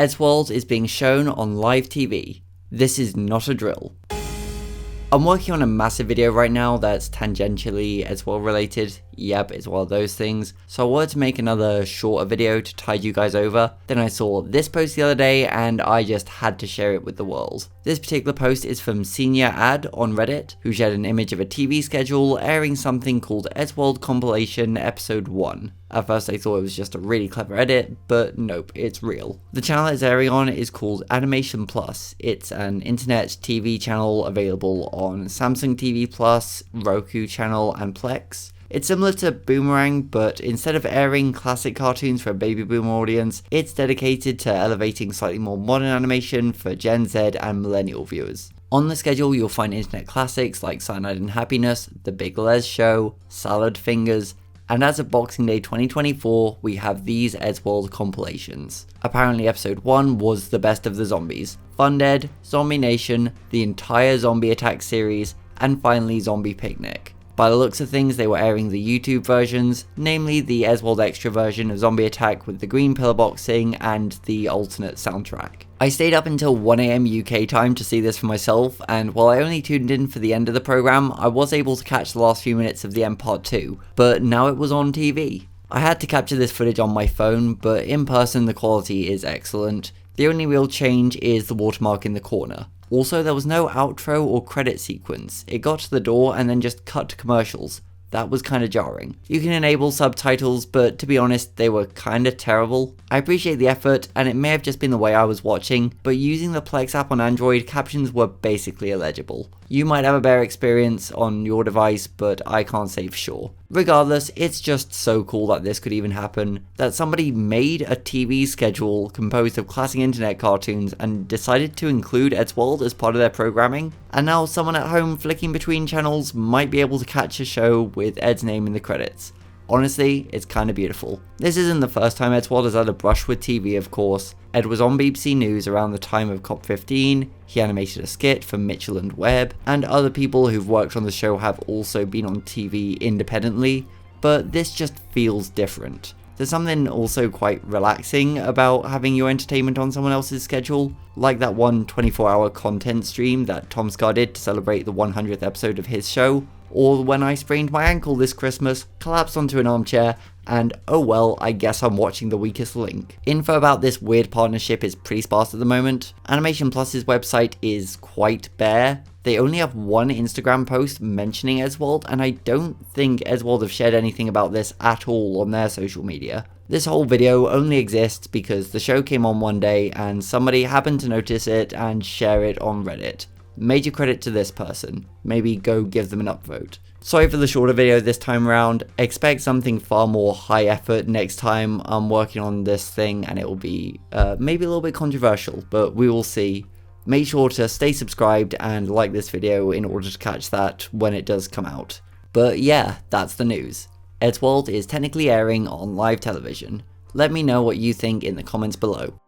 Eddsworld is being shown on live TV. This is not a drill. I'm working on a massive video right now that's tangentially Eddsworld related. Yep, it's one of those things. So I wanted to make another shorter video to tide you guys over. Then I saw this post the other day and I just had to share it with the world. This particular post is from Senior Ad on Reddit, who shared an image of a TV schedule airing something called Eddsworld Compilation Episode 1. At first I thought it was just a really clever edit, but nope, it's real. The channel it's airing on is called Animation Plus. It's an internet TV channel available on Samsung TV Plus, Roku channel, and Plex. It's similar to Boomerang, but instead of airing classic cartoons for a baby boomer audience, it's dedicated to elevating slightly more modern animation for Gen Z and millennial viewers. On the schedule, you'll find internet classics like Cyanide and Happiness, The Big Les Show, Salad Fingers, and as of Boxing Day 2024, we have these Eddsworld compilations. Apparently episode 1 was the best of the zombies. Funded, Zombie Nation, the entire Zombie Attack series, and finally Zombie Picnic. By the looks of things, they were airing the YouTube versions, namely the Eddsworld Extra version of Zombie Attack with the green pillar boxing and the alternate soundtrack. I stayed up until 1 AM UK time to see this for myself, and while I only tuned in for the end of the program, I was able to catch the last few minutes of the end part 2, but now it was on TV. I had to capture this footage on my phone, but in person the quality is excellent. The only real change is the watermark in the corner. Also, there was no outro or credit sequence. It got to the door and then just cut to commercials. That was kinda jarring. You can enable subtitles, but to be honest, they were kinda terrible. I appreciate the effort, and it may have just been the way I was watching, but using the Plex app on Android, captions were basically illegible. You might have a better experience on your device, but I can't say for sure. Regardless, it's just so cool that this could even happen, that somebody made a TV schedule composed of classic internet cartoons and decided to include Eddsworld as part of their programming, and now someone at home flicking between channels might be able to catch a show with Ed's name in the credits. Honestly, it's kinda beautiful. This isn't the first time Eddsworld has had a brush with TV, of course. Ed was on BBC News around the time of COP15, he animated a skit for Mitchell and Webb, and other people who've worked on the show have also been on TV independently, but this just feels different. There's something also quite relaxing about having your entertainment on someone else's schedule, like that one 24-hour content stream that Tom Scar did to celebrate the 100th episode of his show, or when I sprained my ankle this Christmas, collapsed onto an armchair, and oh well, I guess I'm watching The Weakest Link. Info about this weird partnership is pretty sparse at the moment. Animation Plus's website is quite bare. They only have one Instagram post mentioning Eddsworld, and I don't think Eddsworld have shared anything about this at all on their social media. This whole video only exists because the show came on one day and somebody happened to notice it and share it on Reddit. Major credit to this person. Maybe go give them an upvote. Sorry for the shorter video this time around. Expect something far more high effort next time I'm working on this thing, and it will be maybe a little bit controversial, but we will see. Make sure to stay subscribed and like this video in order to catch that when it does come out. But yeah, that's the news. Eddsworld is technically airing on live television. Let me know what you think in the comments below.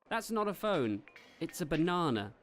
That's not a phone, it's a banana.